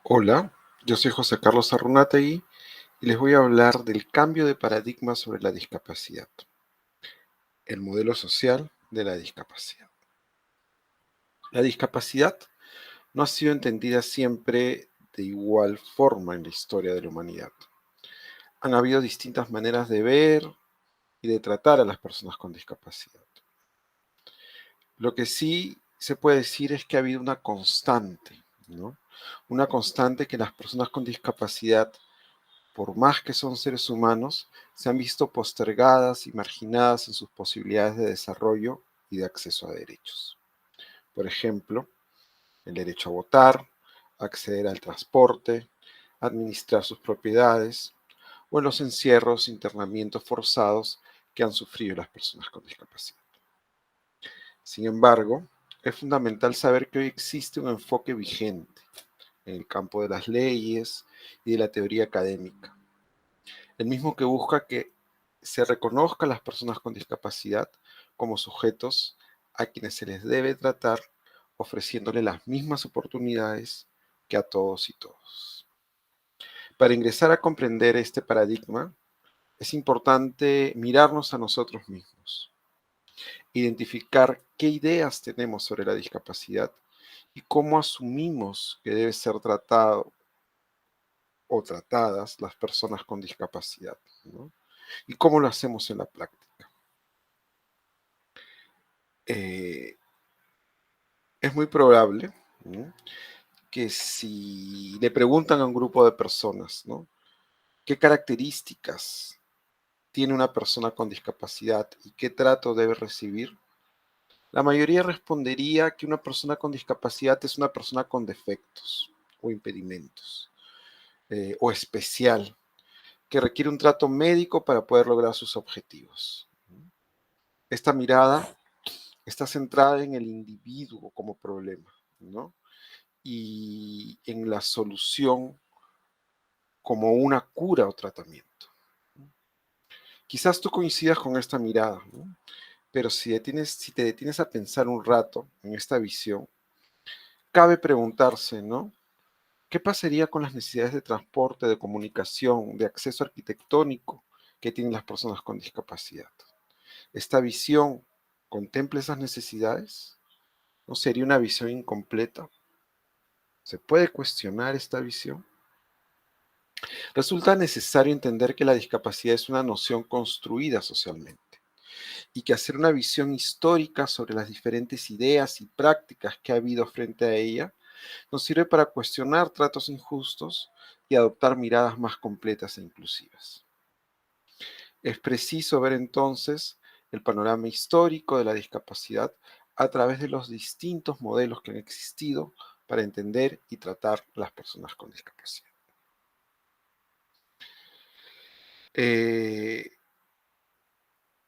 Hola, yo soy José Carlos Arrunategui y les voy a hablar del cambio de paradigma sobre la discapacidad, el modelo social de la discapacidad. La discapacidad no ha sido entendida siempre de igual forma en la historia de la humanidad. Han habido distintas maneras de ver y de tratar a las personas con discapacidad. Lo que sí se puede decir es que ha habido una constante, ¿no? Una constante que las personas con discapacidad, por más que son seres humanos, se han visto postergadas y marginadas en sus posibilidades de desarrollo y de acceso a derechos. Por ejemplo, el derecho a votar, acceder al transporte, administrar sus propiedades o en los encierros, internamientos forzados que han sufrido las personas con discapacidad. Sin embargo, es fundamental saber que hoy existe un enfoque vigente en el campo de las leyes y de la teoría académica, el mismo que busca que se reconozca a las personas con discapacidad como sujetos a quienes se les debe tratar ofreciéndole las mismas oportunidades que a todos y todos. Para ingresar a comprender este paradigma, es importante mirarnos a nosotros mismos, identificar qué ideas tenemos sobre la discapacidad y cómo asumimos que debe ser tratado o tratadas las personas con discapacidad, ¿no? Y cómo lo hacemos en la práctica. Eh, es muy probable, ¿no?, que si le preguntan a un grupo de personas, ¿no?, qué características tiene una persona con discapacidad y qué trato debe recibir, la mayoría respondería que una persona con discapacidad es una persona con defectos o impedimentos, o especial, que requiere un trato médico para poder lograr sus objetivos. Esta mirada está centrada en el individuo como problema, ¿no?, y en la solución como una cura o tratamiento. Quizás tú coincidas con esta mirada, ¿no?, pero si te detienes a pensar un rato en esta visión, cabe preguntarse, ¿no?, ¿qué pasaría con las necesidades de transporte, de comunicación, de acceso arquitectónico que tienen las personas con discapacidad? ¿Esta visión contempla esas necesidades? ¿No sería una visión incompleta? ¿Se puede cuestionar esta visión? Resulta necesario entender que la discapacidad es una noción construida socialmente y que hacer una visión histórica sobre las diferentes ideas y prácticas que ha habido frente a ella nos sirve para cuestionar tratos injustos y adoptar miradas más completas e inclusivas. Es preciso ver entonces el panorama histórico de la discapacidad a través de los distintos modelos que han existido para entender y tratar a las personas con discapacidad. Eh,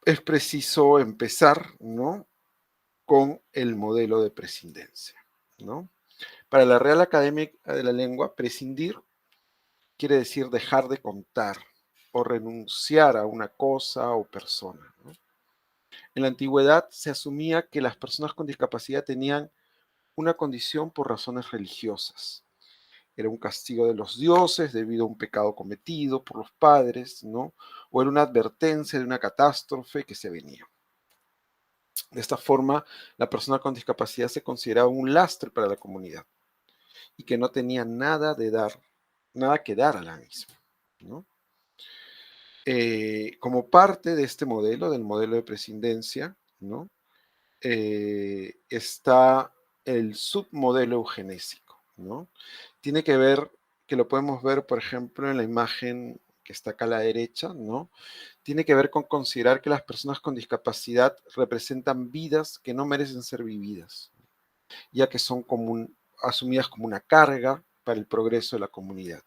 es preciso empezar, ¿no?, con el modelo de prescindencia, ¿no? Para la Real Academia de la Lengua, prescindir quiere decir dejar de contar o renunciar a una cosa o persona, ¿no? En la antigüedad se asumía que las personas con discapacidad tenían una condición por razones religiosas. Era un castigo de los dioses debido a un pecado cometido por los padres, ¿no? O era una advertencia de una catástrofe que se venía. De esta forma, la persona con discapacidad se consideraba un lastre para la comunidad y que no tenía nada que dar a la misma, ¿no? Como parte de este modelo, del modelo de prescindencia, ¿no?, está el submodelo eugenésico, ¿no? Tiene que ver, que lo podemos ver, por ejemplo, en la imagen que está acá a la derecha, ¿no? Tiene que ver con considerar que las personas con discapacidad representan vidas que no merecen ser vividas, ya que son asumidas como una carga para el progreso de la comunidad.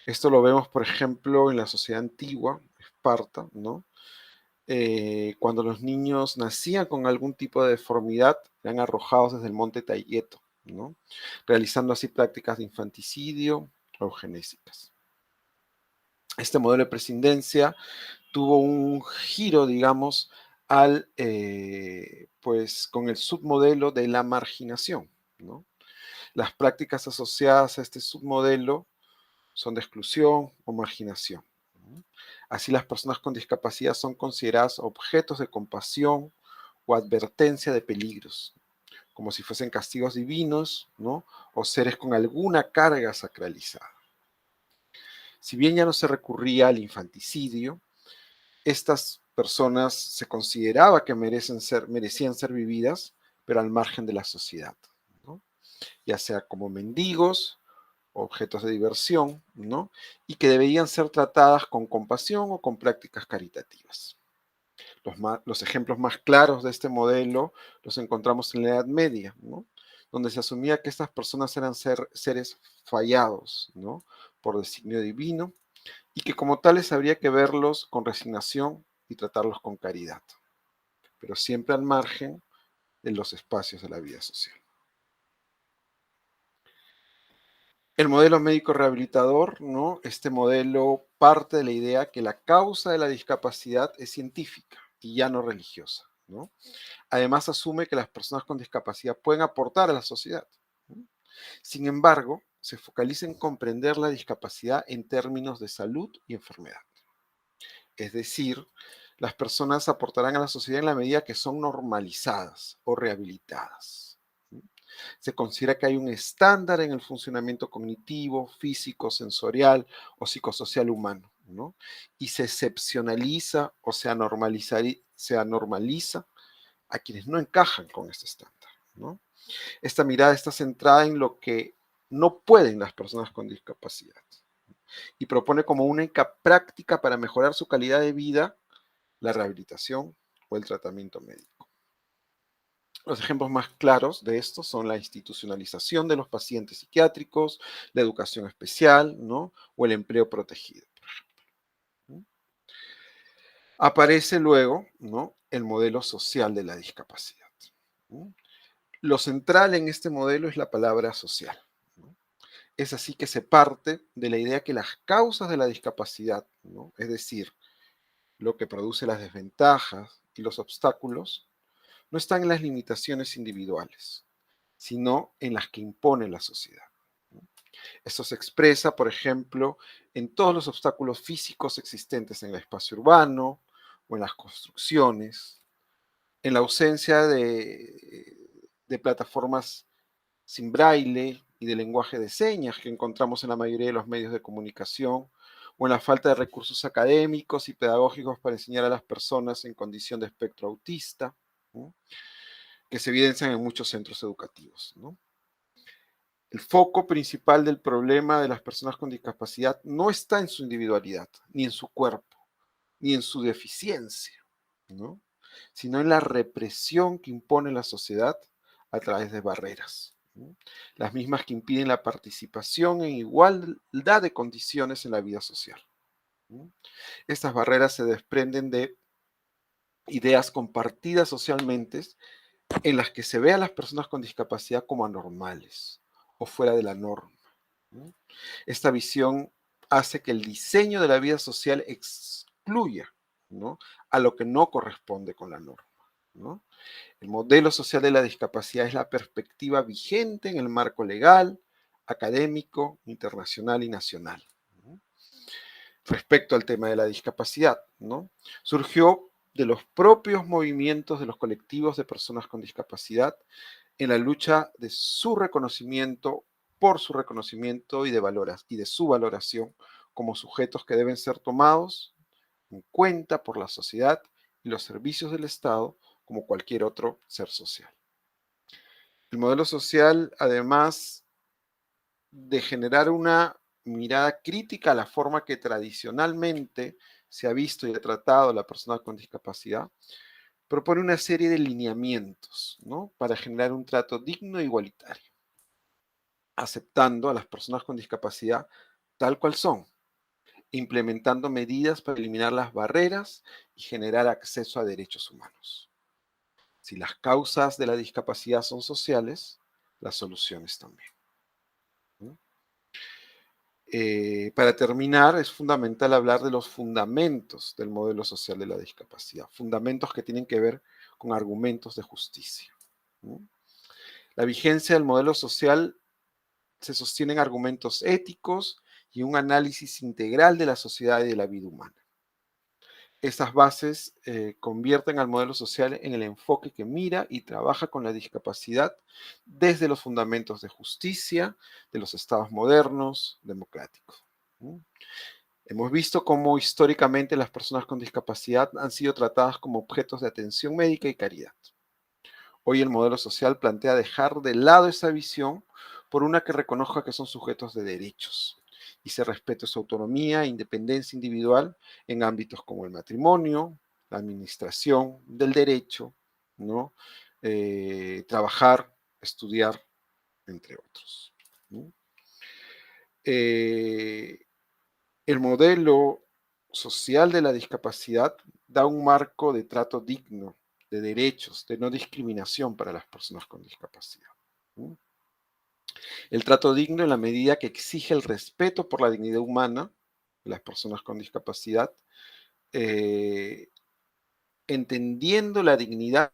Esto lo vemos, por ejemplo, en la sociedad antigua, Esparta, ¿no? Cuando los niños nacían con algún tipo de deformidad, eran arrojados desde el monte Tayeto, ¿no?, realizando así prácticas de infanticidio o eugenésicas. Este modelo de prescindencia tuvo un giro, digamos, pues con el submodelo de la marginación, ¿no? Las prácticas asociadas a este submodelo son de exclusión o marginación. Así, las personas con discapacidad son consideradas objetos de compasión o advertencia de peligros, como si fuesen castigos divinos, ¿no? O seres con alguna carga sacralizada. Si bien ya no se recurría al infanticidio, estas personas se consideraba que merecían ser vividas, pero al margen de la sociedad, ¿no? Ya sea como mendigos, objetos de diversión, ¿no? Y que debían ser tratadas con compasión o con prácticas caritativas. Los ejemplos más claros de este modelo los encontramos en la Edad Media, ¿no? Donde se asumía que estas personas eran seres fallados, ¿no? Por designio divino, y que como tales habría que verlos con resignación y tratarlos con caridad, pero siempre al margen de los espacios de la vida social. El modelo médico rehabilitador, ¿no? Este modelo parte de la idea que la causa de la discapacidad es científica y ya no religiosa, ¿no? Además, asume que las personas con discapacidad pueden aportar a la sociedad, ¿no? Sin embargo, se focaliza en comprender la discapacidad en términos de salud y enfermedad. Es decir, las personas aportarán a la sociedad en la medida que son normalizadas o rehabilitadas. Se considera que hay un estándar en el funcionamiento cognitivo, físico, sensorial o psicosocial humano, ¿no? Y se excepcionaliza o se anormaliza a quienes no encajan con este estándar, ¿no? Esta mirada está centrada en lo que no pueden las personas con discapacidad y propone como única práctica para mejorar su calidad de vida la rehabilitación o el tratamiento médico. Los ejemplos más claros de esto son la institucionalización de los pacientes psiquiátricos, la educación especial, ¿no? O el empleo protegido, por ejemplo, ¿no? Aparece luego, ¿no? El modelo social de la discapacidad, ¿no? Lo central en este modelo es la palabra social, ¿no? Es así que se parte de la idea que las causas de la discapacidad, ¿no? Es decir, lo que produce las desventajas y los obstáculos, no están en las limitaciones individuales, sino en las que impone la sociedad. Esto se expresa, por ejemplo, en todos los obstáculos físicos existentes en el espacio urbano o en las construcciones, en la ausencia de plataformas sin braille y de lenguaje de señas que encontramos en la mayoría de los medios de comunicación, o en la falta de recursos académicos y pedagógicos para enseñar a las personas en condición de espectro autista, ¿no? Que se evidencian en muchos centros educativos, ¿no? El foco principal del problema de las personas con discapacidad no está en su individualidad, ni en su cuerpo, ni en su deficiencia, ¿no? Sino en la represión que impone la sociedad a través de barreras, ¿no? Las mismas que impiden la participación en igualdad de condiciones en la vida social, ¿no? Estas barreras se desprenden de ideas compartidas socialmente en las que se ve a las personas con discapacidad como anormales o fuera de la norma, ¿no? Esta visión hace que el diseño de la vida social excluya, ¿no? A lo que no corresponde con la norma, ¿no? El modelo social de la discapacidad es la perspectiva vigente en el marco legal, académico, internacional y nacional, ¿no? Respecto al tema de la discapacidad, ¿no? Surgió de los propios movimientos de los colectivos de personas con discapacidad en la lucha de su reconocimiento, por su reconocimiento y de su valoración como sujetos que deben ser tomados en cuenta por la sociedad y los servicios del Estado como cualquier otro ser social. El modelo social, además de generar una mirada crítica a la forma que tradicionalmente se ha visto y ha tratado a la persona con discapacidad, propone una serie de lineamientos, ¿no? Para generar un trato digno e igualitario, aceptando a las personas con discapacidad tal cual son, implementando medidas para eliminar las barreras y generar acceso a derechos humanos. Si las causas de la discapacidad son sociales, las soluciones también, ¿no? Para terminar, es fundamental hablar de los fundamentos del modelo social de la discapacidad, fundamentos que tienen que ver con argumentos de justicia, ¿no? La vigencia del modelo social se sostienen argumentos éticos y un análisis integral de la sociedad y de la vida humana. Estas bases convierten al modelo social en el enfoque que mira y trabaja con la discapacidad desde los fundamentos de justicia de los estados modernos, democráticos. ¿No? Hemos visto cómo históricamente las personas con discapacidad han sido tratadas como objetos de atención médica y caridad. Hoy el modelo social plantea dejar de lado esa visión por una que reconozca que son sujetos de derechos y se respete su autonomía e independencia individual en ámbitos como el matrimonio, la administración del derecho, ¿no? Trabajar, estudiar, entre otros. ¿No? Eh, el modelo social de la discapacidad da un marco de trato digno, de derechos, de no discriminación para las personas con discapacidad. ¿No? El trato digno en la medida que exige el respeto por la dignidad humana de las personas con discapacidad, eh, entendiendo la dignidad